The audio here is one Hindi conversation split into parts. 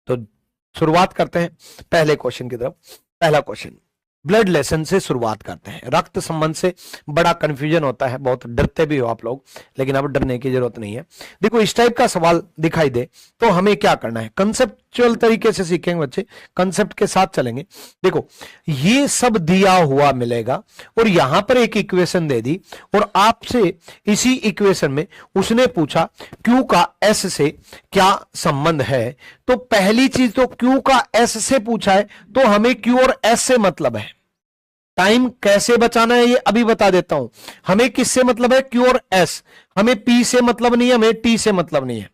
तो शुरुआत करते हैं पहले क्वेश्चन की तरफ। पहला क्वेश्चन ब्लड लेसन से शुरुआत करते हैं। रक्त संबंध से बड़ा कंफ्यूजन होता है, बहुत डरते भी हो आप लोग, लेकिन अब डरने की जरूरत नहीं है। देखो इस टाइप का सवाल दिखाई दे तो हमें क्या करना है, कंसेप्चुअल तरीके से सीखेंगे बच्चे, कंसेप्ट के साथ चलेंगे। देखो ये सब दिया हुआ मिलेगा और यहां पर एक इक्वेशन दे दी और आपसे इसी इक्वेशन में उसने पूछा Q का S से क्या संबंध है। तो पहली चीज तो Q का S से पूछा है तो हमें Q और S से मतलब है। टाइम कैसे बचाना है ये अभी बता देता हूं। हमें किससे मतलब है, Q और S। हमें P से मतलब नहीं है, हमें T से मतलब नहीं है,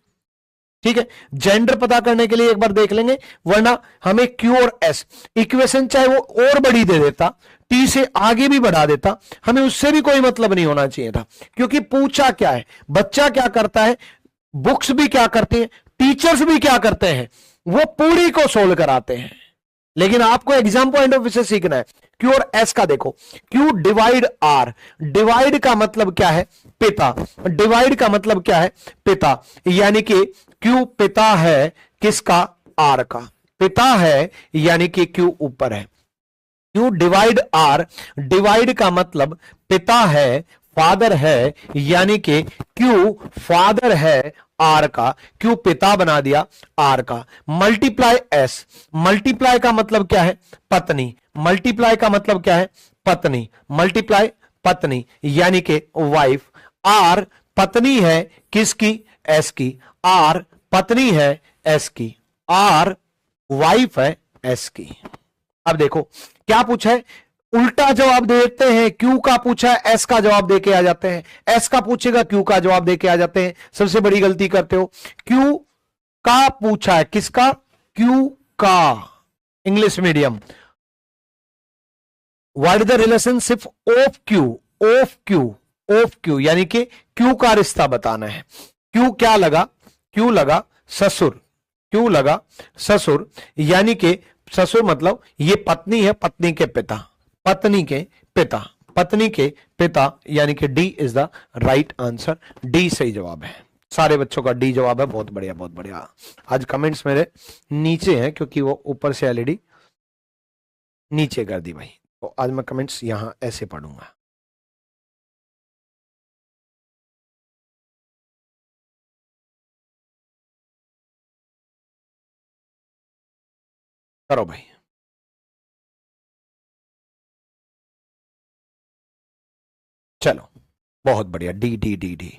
ठीक है। जेंडर पता करने के लिए एक बार देख लेंगे, वरना हमें Q और S इक्वेशन चाहे वो और बड़ी दे देता, T से आगे भी बढ़ा देता, हमें उससे भी कोई मतलब नहीं होना चाहिए था। क्योंकि पूछा क्या है, बच्चा क्या करता है, बुक्स भी क्या करते हैं, टीचर्स भी क्या करते हैं, वो पूरी को सोल्व कराते हैं। लेकिन आपको एग्जाम पॉइंट ऑफ व्यू से सीखना है। Q और S का देखो, Q डिवाइड R, डिवाइड का मतलब क्या है, पिता, डिवाइड का मतलब क्या है, पिता, यानी कि Q पिता है किसका, R का, पिता है यानी कि Q ऊपर है। Q डिवाइड R, डिवाइड का मतलब पिता है, फादर है, यानी कि Q फादर है R का, Q पिता बना दिया R का। मल्टीप्लाई S, मल्टीप्लाई का मतलब क्या है, पत्नी, मल्टीप्लाई का मतलब क्या है, पत्नी, मल्टीप्लाई पत्नी यानी कि वाइफ। R पत्नी है किसकी, S की, R पत्नी है S की, R वाइफ है S की। अब देखो क्या पूछा है, उल्टा जवाब देते हैं। Q का पूछा है S का जवाब देके आ जाते हैं, S का पूछेगा Q का जवाब देके आ जाते हैं। सबसे बड़ी गलती करते हो। Q का पूछा है किसका, Q का, English medium. What is the relationship of Q, of Q, of Q यानी कि Q का रिश्ता बताना है। Q क्या लगा, Q लगा ससुर, Q लगा ससुर, यानी कि ससुर मतलब ये पत्नी है, पत्नी के पिता, पत्नी के पिता, पत्नी के पिता, यानी कि D is the right answer. D सही जवाब है। सारे बच्चों का डी जवाब है, बहुत बढ़िया बहुत बढ़िया। आज कमेंट्स मेरे नीचे हैं क्योंकि वो ऊपर से एलईडी नीचे कर दी भाई, तो आज मैं कमेंट्स यहां ऐसे पढ़ूंगा। करो भाई। चलो बहुत बढ़िया, डी डी डी डी।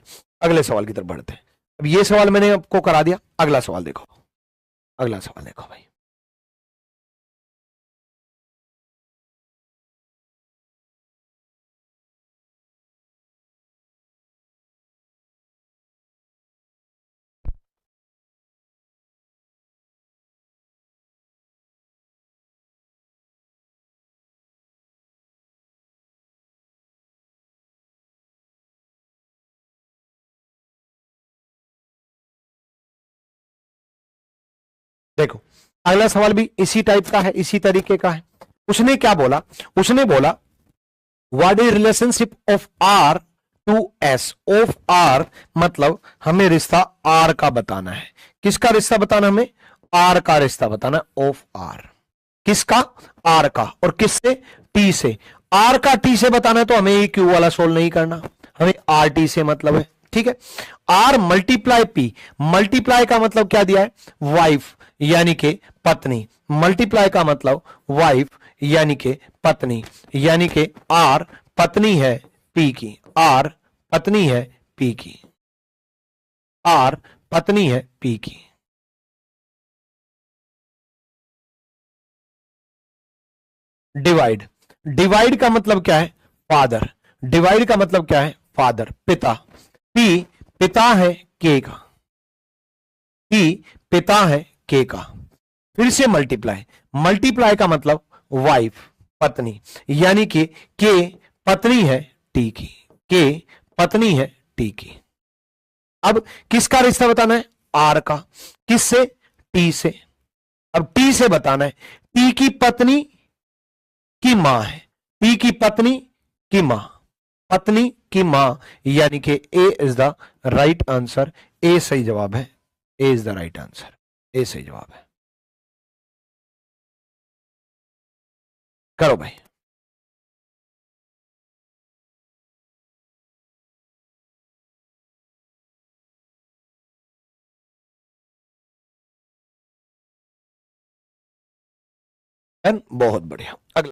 अगले सवाल की तरफ बढ़ते हैं। अब ये सवाल मैंने आपको करा दिया, अगला सवाल देखो, अगला सवाल देखो भाई। देखो अगला सवाल भी इसी टाइप का है, इसी तरीके का है। उसने क्या बोला, उसने बोला what is relationship of R to S, of R मतलब हमें रिश्ता आर का बताना है। किसका रिश्ता बताना, हमें आर का रिश्ता बताना, ऑफ आर, किसका, आर का, और किससे, टी से। आर का टी से बताना है तो हमें ये क्यू वाला सोल्व नहीं करना, हमें आर टी से मतलब है, ठीक है। आर मल्टीप्लाई पी, मल्टीप्लाई का मतलब क्या दिया है, वाइफ यानी कि पत्नी, मल्टीप्लाई का मतलब वाइफ यानी कि पत्नी, यानी कि आर पत्नी है पी की, आर पत्नी है पी की, आर पत्नी है पी की। डिवाइड, डिवाइड का मतलब क्या है, फादर, डिवाइड का मतलब क्या है, फादर, पिता, पी पिता है के का, पी पिता है के का। फिर से मल्टीप्लाई, मल्टीप्लाई का मतलब वाइफ पत्नी, यानी कि के पत्नी है टी की, के पत्नी है टी की। अब किसका रिश्ता बताना है, आर का, किससे, टी से। अब टी से बताना है, टी की पत्नी की मां है, टी की पत्नी की मां, पत्नी की मां, यानी कि ए इज द राइट आंसर। ए सही जवाब है, ए इज द राइट आंसर, ए सही जवाब है। करो भाई। बहुत बढ़िया। अगला